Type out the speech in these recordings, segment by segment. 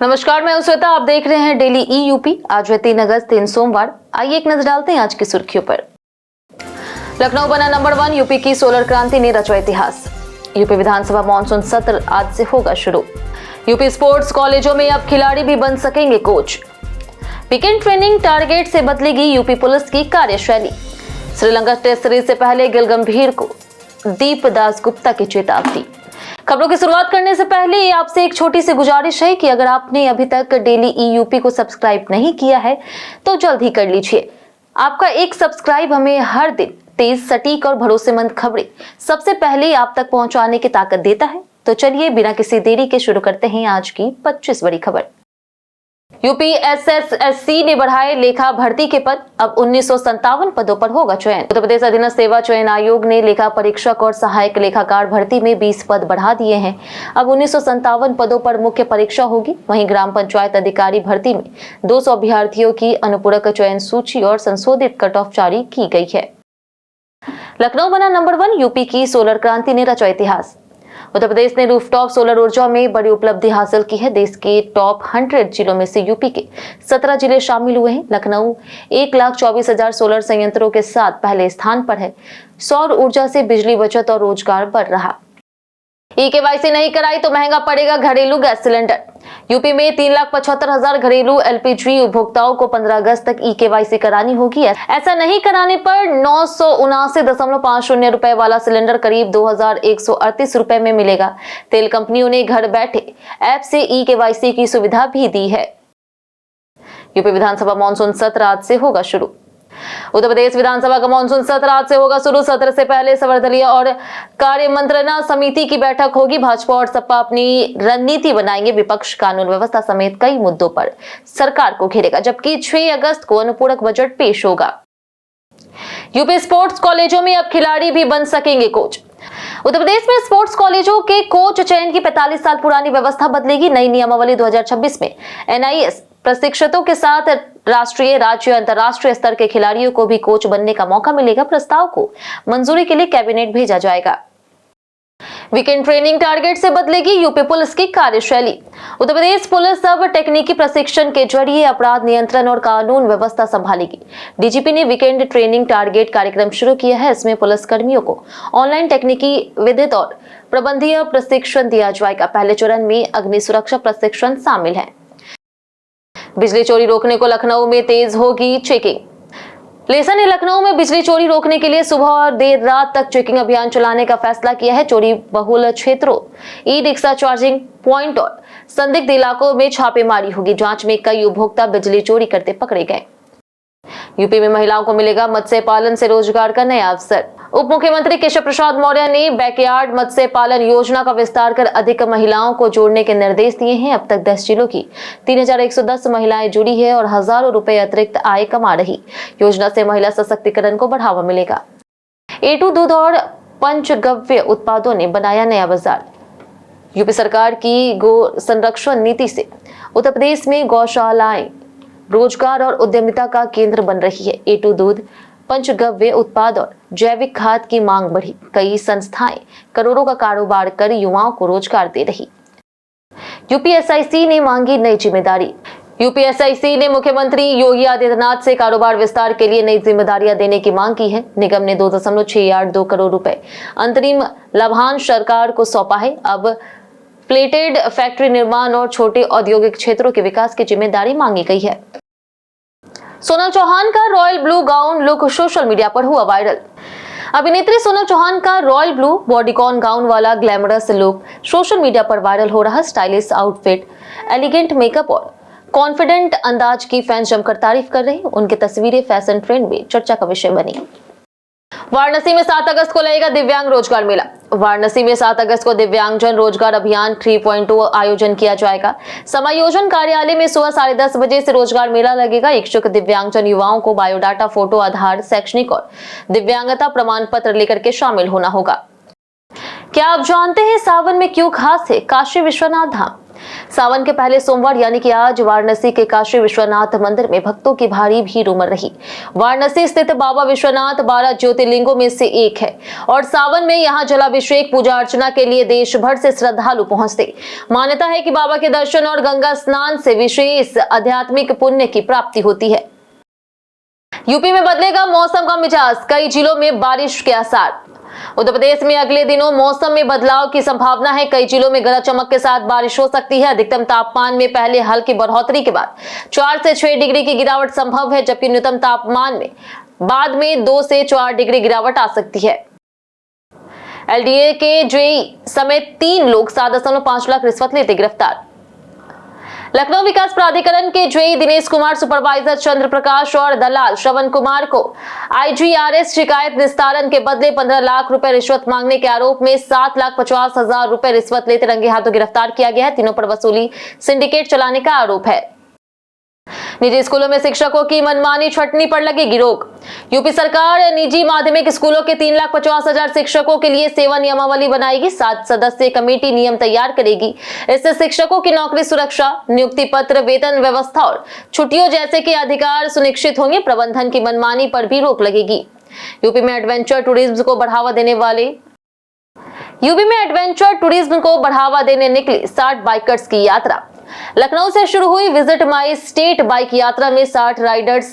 नमस्कार, मैं श्वेता। आप देख रहे हैं डेली ई यूपी। आज है 3 अगस्त, दिन सोमवार। आइए एक नजर डालते हैं आज की सुर्खियों पर। लखनऊ बना नंबर 1, यूपी की सोलर क्रांति ने रचा इतिहास। यूपी विधानसभा मानसून सत्र आज से होगा शुरू। यूपी स्पोर्ट्स कॉलेजों में अब खिलाड़ी भी बन सकेंगे कोच। वीकेंड ट्रेनिंग टारगेट से बदलेगी यूपी पुलिस की कार्यशैली। श्रीलंका टेस्ट सीरीज से पहले गिल गंभीर को दीप दासगुप्ता की चेतावनी। खबरों की शुरुआत करने से पहले आपसे एक छोटी सी गुजारिश है कि अगर आपने अभी तक डेली ई यूपी को सब्सक्राइब नहीं किया है तो जल्द ही कर लीजिए। आपका एक सब्सक्राइब हमें हर दिन तेज, सटीक और भरोसेमंद खबरें सबसे पहले आप तक पहुंचाने की ताकत देता है। तो चलिए बिना किसी देरी के शुरू करते हैं आज की 25 बड़ी खबर। यूपी एसएसएससी ने बढ़ाए लेखा भर्ती के पद। अब 1957 पदों पर होगा चयन। उत्तर प्रदेश अधीनस्थ सेवा चयन आयोग ने लेखा परीक्षक और सहायक लेखाकार भर्ती में 20 पद बढ़ा दिए हैं। अब 1957 पदों पर मुख्य परीक्षा होगी। वहीं ग्राम पंचायत अधिकारी भर्ती में 200 अभ्यर्थियों की अनुपूरक चयन सूची और संशोधित कट ऑफ जारी की गई है। लखनऊ बना नंबर 1, यूपी की सोलर क्रांति ने रचा इतिहास। उत्तर प्रदेश ने रूफटॉप सोलर ऊर्जा में बड़ी उपलब्धि हासिल की है। देश के टॉप 100 जिलों में से यूपी के 17 जिले शामिल हुए हैं। लखनऊ 1,24,000 सोलर संयंत्रों के साथ पहले स्थान पर है। सौर ऊर्जा से बिजली बचत और रोजगार बढ़ रहा। ई-केवाईसी नहीं कराई तो महंगा पड़ेगा घरेलू गैस सिलेंडर। यूपी में 3,75,000 घरेलू एलपीजी उपभोक्ताओं को 15 अगस्त तक ई-केवाईसी करानी होगी। ऐसा नहीं कराने पर 979.50 रुपए वाला सिलेंडर करीब 2,138 रुपए में मिलेगा। तेल कंपनियों ने घर बैठे ऐप से ई-केवाईसी की सुविधा भी दी है। यूपी विधानसभा मानसून सत्र आज से होगा शुरू। उत्तर प्रदेश विधानसभा का मानसून सत्र आज से होगा शुरू। सत्र से पहले सर्वदलीय और कार्य मंत्रणा समिति की बैठक होगी। भाजपा और सपा अपनी रणनीति बनाएंगे। विपक्ष कानून व्यवस्था समेत कई मुद्दों पर सरकार को घेरेगा, जबकि 6 अगस्त को अनुपूरक बजट पेश होगा। यूपी स्पोर्ट्स कॉलेजों में अब खिलाड़ी भी बन सकेंगे कोच। उत्तर प्रदेश में स्पोर्ट्स कॉलेजों के कोच चयन की 45 साल पुरानी व्यवस्था बदलेगी। नई नियमावली 2026 में एनआईएस प्रशिक्षकों के साथ राष्ट्रीय, राज्य, अंतर्राष्ट्रीय स्तर के खिलाड़ियों को भी कोच बनने का मौका मिलेगा। प्रस्ताव को मंजूरी के लिए कैबिनेट भेजा जाएगा। वीकेंड ट्रेनिंग टारगेट से बदलेगी यूपी पुलिस की कार्यशैली। उत्तर प्रदेश पुलिस अब तकनीकी प्रशिक्षण के जरिए अपराध नियंत्रण और कानून व्यवस्था संभालेगी। डीजीपी ने वीकेंड ट्रेनिंग टारगेट कार्यक्रम शुरू किया है। इसमें पुलिस कर्मियों को ऑनलाइन तकनीकी, विधिक और प्रबंधीय प्रशिक्षण दिया जाएगा। पहले चरण में अग्नि सुरक्षा प्रशिक्षण शामिल है। बिजली चोरी रोकने को लखनऊ में तेज होगी चेकिंग। लेसा ने लखनऊ में बिजली चोरी रोकने के लिए सुबह और देर रात तक चेकिंग अभियान चलाने का फैसला किया है। चोरी बहुल क्षेत्रों, ई रिक्शा चार्जिंग पॉइंट और संदिग्ध इलाकों में छापेमारी होगी। जांच में कई उपभोक्ता बिजली चोरी करते पकड़े गए। यूपी में महिलाओं को मिलेगा मत्स्य पालन से रोजगार का नया अवसर। उप मुख्यमंत्री केशव प्रसाद मौर्य ने बैकयार्ड मत्स्य पालन योजना का विस्तार कर अधिक महिलाओं को जोड़ने के निर्देश दिए हैं। अब तक 10 जिलों की 3,110 महिलाएं जुड़ी है और हजारों रुपए अतिरिक्त आय कमा रही। योजना से महिला सशक्तिकरण को बढ़ावा मिलेगा। A2 दूध और पंचगव्य उत्पादों ने बनाया नया बाजार। यूपी सरकार की गौ संरक्षण नीति से उत्तर प्रदेश में गौशालाएं रोजगार और उद्यमिता का केंद्र बन रही है। A2 दूध, पंचगव्य उत्पाद और जैविक खाद की मांग बढ़ी। कई संस्थाएं करोड़ों का कारोबार कर युवाओं को रोजगार दे रही। यूपीएसआईसी ने मांगी नई जिम्मेदारी। यूपीएसआईसी ने मुख्यमंत्री योगी आदित्यनाथ से कारोबार विस्तार के लिए नई जिम्मेदारियां देने की मांग की है। निगम ने 2.682 करोड़ रुपए अंतरिम लाभांश सरकार को सौंपा है। अब प्लेटेड फैक्ट्री निर्माण और छोटे औद्योगिक क्षेत्रों के विकास की जिम्मेदारी मांगी गई है। सोनल चौहान का royal blue gown look social media पर हुआ वायरल। अभिनेत्री सोनल चौहान का रॉयल ब्लू बॉडीकॉन गाउन वाला ग्लैमरस लुक सोशल मीडिया पर वायरल हो रहा। स्टाइलिश आउटफिट, एलिगेंट मेकअप और कॉन्फिडेंट अंदाज की फैंस जमकर तारीफ कर रहे हैं। उनकी तस्वीरें फैशन ट्रेंड में चर्चा का विषय बनी। वाराणसी में 7 अगस्त को लगेगा दिव्यांग रोजगार मेला। वाराणसी में 7 अगस्त को दिव्यांगजन रोजगार अभियान 3.0 आयोजन किया जाएगा। समायोजन कार्यालय में सुबह 10:30 बजे से रोजगार मेला लगेगा। इच्छुक दिव्यांगजन युवाओं को बायोडाटा, फोटो, आधार, शैक्षणिक और दिव्यांगता प्रमाण पत्र लेकर के शामिल होना होगा। क्या आप जानते हैं सावन में क्यों खास है काशी विश्वनाथ धाम? सावन के पहले सोमवार यानी कि आज वाराणसी के काशी विश्वनाथ मंदिर में भक्तों की भारी भीड़ उमड़ रही। वाराणसी स्थित बाबा विश्वनाथ 12 ज्योतिर्लिंगों में से एक है और सावन में यहाँ जलाभिषेक पूजा अर्चना के लिए देश भर से श्रद्धालु पहुंचते। मान्यता है कि बाबा के दर्शन और गंगा स्नान से विशेष आध्यात्मिक पुण्य की प्राप्ति होती है। यूपी में बदलेगा मौसम का मिजाज, कई जिलों में बारिश के आसार। उत्तर प्रदेश में अगले दिनों मौसम में बदलाव की संभावना है। कई जिलों में गरज चमक के साथ बारिश हो सकती है। अधिकतम तापमान में पहले हल्की बढ़ोतरी के बाद 4 से 6 डिग्री की गिरावट संभव है, जबकि न्यूनतम तापमान में बाद में 2 से 4 डिग्री गिरावट आ सकती है। एलडीए के जेई समेत 3 लोग 7.5 लाख रिश्वत लेते गिरफ्तार। लखनऊ विकास प्राधिकरण के जेई दिनेश कुमार, सुपरवाइजर चंद्र प्रकाश और दलाल श्रवण कुमार को आईजीआरएस शिकायत निस्तारण के बदले 15 लाख रुपए रिश्वत मांगने के आरोप में 7,50,000 रुपए रिश्वत लेते रंगे हाथों गिरफ्तार किया गया है। तीनों पर वसूली सिंडिकेट चलाने का आरोप है। निजी स्कूलों में शिक्षकों की मनमानी छंटनी पर लगेगी रोक। यूपी सरकार निजी माध्यमिक स्कूलों के 3,50,000 शिक्षकों के लिए सेवा नियमावली बनाएगी। 7 सदस्यीय कमेटी नियम तैयार करेगी। इससे शिक्षकों की नौकरी सुरक्षा, नियुक्ति पत्र, वेतन व्यवस्था और छुट्टियों जैसे के अधिकार सुनिश्चित होंगे। प्रबंधन की मनमानी पर भी रोक लगेगी। यूपी में एडवेंचर टूरिज्म को बढ़ावा देने निकली 60 बाइकर्स की यात्रा। लखनऊ से शुरू हुई विजिट माई स्टेट बाइक यात्रा में 60 राइडर्स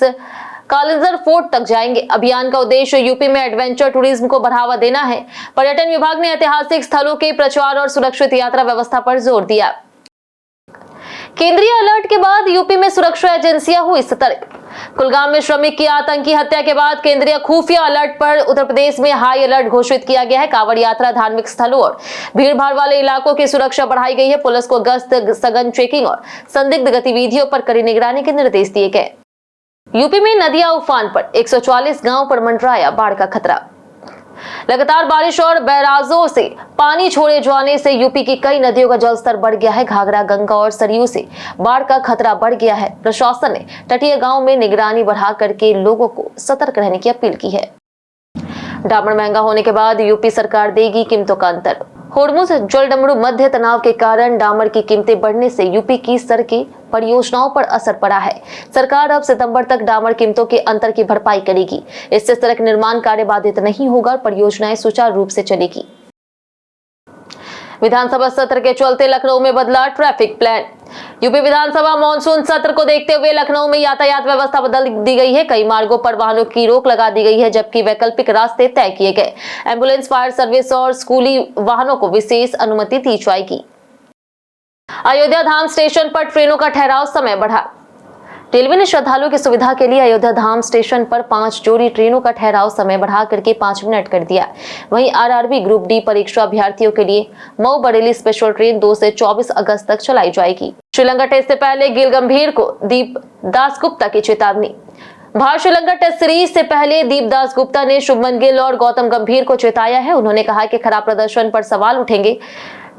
कालिंजर फोर्ट तक जाएंगे। अभियान का उद्देश्य यूपी में एडवेंचर टूरिज्म को बढ़ावा देना है। पर्यटन विभाग ने ऐतिहासिक स्थलों के प्रचार और सुरक्षित यात्रा व्यवस्था पर जोर दिया। केंद्रीय अलर्ट के बाद यूपी में सुरक्षा एजेंसियां हुई सतर्क। कुलगाम में श्रमिक की आतंकी हत्या के बाद केंद्रीय खुफिया अलर्ट पर उत्तर प्रदेश में हाई अलर्ट घोषित किया गया है। कांवड़ यात्रा, धार्मिक स्थलों और भीड़भाड़ वाले इलाकों की सुरक्षा बढ़ाई गई है। पुलिस को गश्त, सघन चेकिंग और संदिग्ध गतिविधियों पर कड़ी निगरानी के निर्देश दिए गए। यूपी में नदियां उफान पर, 144 गांव पर मंडराया बाढ़ का खतरा। लगातार बारिश और बैराजों से पानी छोड़े जाने से यूपी की कई नदियों का जलस्तर बढ़ गया है। घाघरा, गंगा और सरयू से बाढ़ का खतरा बढ़ गया है। प्रशासन ने तटीय गांवों में निगरानी बढ़ा करके लोगों को सतर्क रहने की अपील की है। डामर महंगा होने के बाद यूपी सरकार देगी कीमतों का अंतर। होर्मुज जलडमरू मध्य तनाव के कारण डामर की कीमतें बढ़ने से यूपी की सड़कें परियोजनाओं पर असर पड़ा है। सरकार अब सितंबर तक डामर कीमतों के अंतर की भरपाई करेगी। इससे सड़क निर्माण कार्य बाधित नहीं होगा और परियोजनाएं सुचारू रूप से चलेगी। विधानसभा सत्र के चलते लखनऊ में बदला ट्रैफिक प्लान। यूपी विधानसभा मॉनसून सत्र को देखते हुए लखनऊ में यातायात व्यवस्था बदल दी गई है। कई मार्गों पर वाहनों की रोक लगा दी गई है, जबकि वैकल्पिक रास्ते तय किए गए। एम्बुलेंस, फायर सर्विस और स्कूली वाहनों को विशेष अनुमति दी जाएगी। अयोध्या धाम स्टेशन पर ट्रेनों का ठहराव समय बढ़ा। रेलवे ने श्रद्धालुओं की सुविधा के लिए अयोध्या धाम स्टेशन पर 5 जोड़ी ट्रेनों का ठहराव समय बढ़ा करके 5 मिनट कर दिया। वहीं आरआरबी ग्रुप डी परीक्षा अभ्यर्थियों के लिए मऊ बरेली स्पेशल ट्रेन 2 से 24 अगस्त तक चलाई जाएगी। श्रीलंका टेस्ट से पहले गिल गंभीर को दीप दासगुप्ता की चेतावनी। भारत श्रीलंका टेस्ट सीरीज से पहले दीप दासगुप्ता ने शुभमन गिल और गौतम गंभीर को चेताया है। उन्होंने कहा कि खराब प्रदर्शन पर सवाल उठेंगे।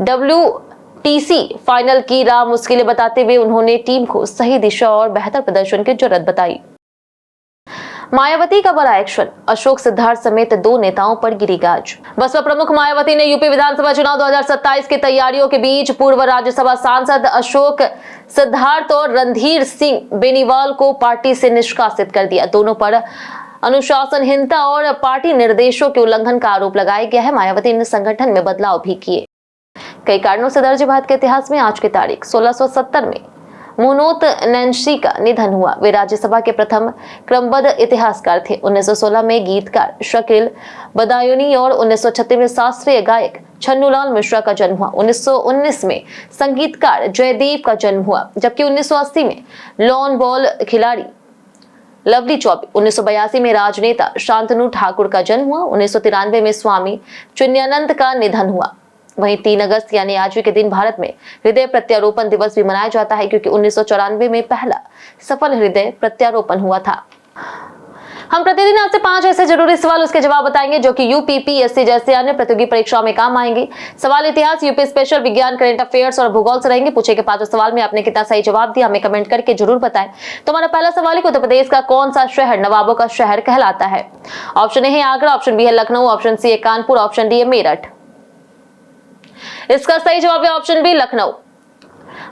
WTC फाइनल की राह मुश्किलें बताते हुए उन्होंने टीम को सही दिशा और बेहतर प्रदर्शन की जरूरत बताई। मायावती का बड़ा एक्शन, अशोक सिद्धार्थ समेत 2 नेताओं पर गिरी गाज। बसपा प्रमुख मायावती ने यूपी विधानसभा चुनाव 2027 की तैयारियों के बीच पूर्व राज्यसभा सांसद अशोक सिद्धार्थ और रणधीर सिंह बेनीवाल को पार्टी से निष्कासित कर दिया। दोनों पर अनुशासनहीनता और पार्टी निर्देशों के उल्लंघन का आरोप लगाया गया है। मायावती ने संगठन में बदलाव भी किए। कई कारणों से दर्ज भारत के इतिहास में आज की तारीख 1670 में मोहनोत नैन्सी का निधन हुआ। वे राज्यसभा के प्रथम क्रमबद्ध इतिहासकार थे। 1916 में गीतकार शकील बदायूनी और 1936 में शास्त्रीय गायक छन्नूलाल मिश्रा का जन्म हुआ। 1919 में संगीतकार जयदेव का जन्म हुआ, जबकि 1980 में लॉन बॉल खिलाड़ी लवली चौबे। 1982 में राजनेता शांतनु ठाकुर का जन्म हुआ। 1993 में स्वामी चिन्मयानंद का निधन हुआ। वहीं 3 अगस्त यानी आज के दिन भारत में हृदय प्रत्यारोपण दिवस भी मनाया जाता है, क्योंकि 1994 में पहला सफल हृदय प्रत्यारोपण हुआ था। हम प्रतिदिन आपसे 5 ऐसे जरूरी सवाल उसके जवाब बताएंगे जो कि यूपीपीएससी जैसे अन्य प्रतियोगी परीक्षाओं में काम आएंगे। सवाल इतिहास, यूपी स्पेशल, विज्ञान, करंट अफेयर्स और भूगोल से रहेंगे। पूछे के 5 सवाल में आपने कितना सही जवाब दिया हमें कमेंट करके जरूर बताएं। तो हमारा पहला सवाल है, उत्तर प्रदेश का कौन सा शहर नवाबों का शहर कहलाता है? ऑप्शन ए है आगरा, ऑप्शन बी है लखनऊ, ऑप्शन सी है कानपुर, ऑप्शन डी है मेरठ। इसका सही जवाब है ऑप्शन बी लखनऊ।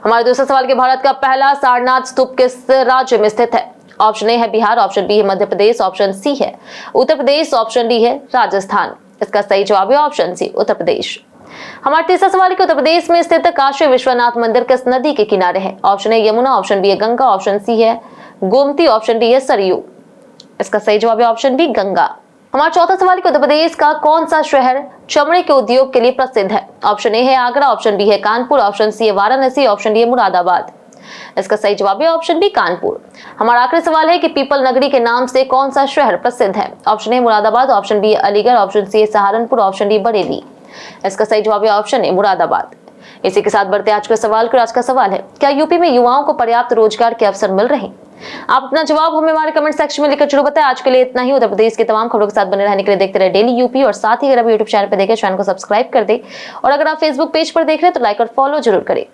हमारे दूसरे सवाल के भारत का पहला सारनाथ स्तूप किस राज्य में स्थित है? ऑप्शन ए है बिहार, ऑप्शन बी है मध्य प्रदेश, ऑप्शन सी है उत्तर प्रदेश, ऑप्शन डी है राजस्थान। इसका सही जवाब है ऑप्शन सी उत्तर प्रदेश। हमारा तीसरा सवाल कि उत्तर प्रदेश में स्थित काशी विश्वनाथ मंदिर किस नदी के किनारे है? Option A Yamuna, option B है गंगा, ऑप्शन सी है गोमती, ऑप्शन डी है सरयू। इसका सही जवाब है ऑप्शन बी गंगा। हमारा चौथा सवाल कि उत्तर प्रदेश का कौन सा शहर चमड़े के उद्योग के लिए प्रसिद्ध है? ऑप्शन ए है आगरा, ऑप्शन बी है कानपुर, ऑप्शन सी है वाराणसी, ऑप्शन डी है मुरादाबाद। इसका सही जवाब है ऑप्शन डी कानपुर। हमारा आखिरी सवाल है कि पीपल नगरी के नाम से कौन सा शहर प्रसिद्ध है? Option A Moradabad, option B Aligarh, option C है सहारनपुर, ऑप्शन डी बरेली। इसका सही जवाब है ऑप्शन ए मुरादाबाद। इसी के साथ बढ़ते आज के सवाल को। आज का सवाल है, क्या यूपी में युवाओं को पर्याप्त रोजगार के अवसर मिल रहे हैं? आप अपना जवाब हमें हमारे कमेंट सेक्शन में लिखकर जरूर बताएं। आज के लिए इतना ही। उत्तर प्रदेश की तमाम खबरों के साथ बने रहने के लिए देखते रहे डेली यूपी, और साथ ही अगर आप यूट्यूब चैनल पर देखें, चैनल को सब्सक्राइब कर दें, और अगर आप फेसबुक पेज पर देख रहे हैं तो लाइक और फॉलो जरूर करें।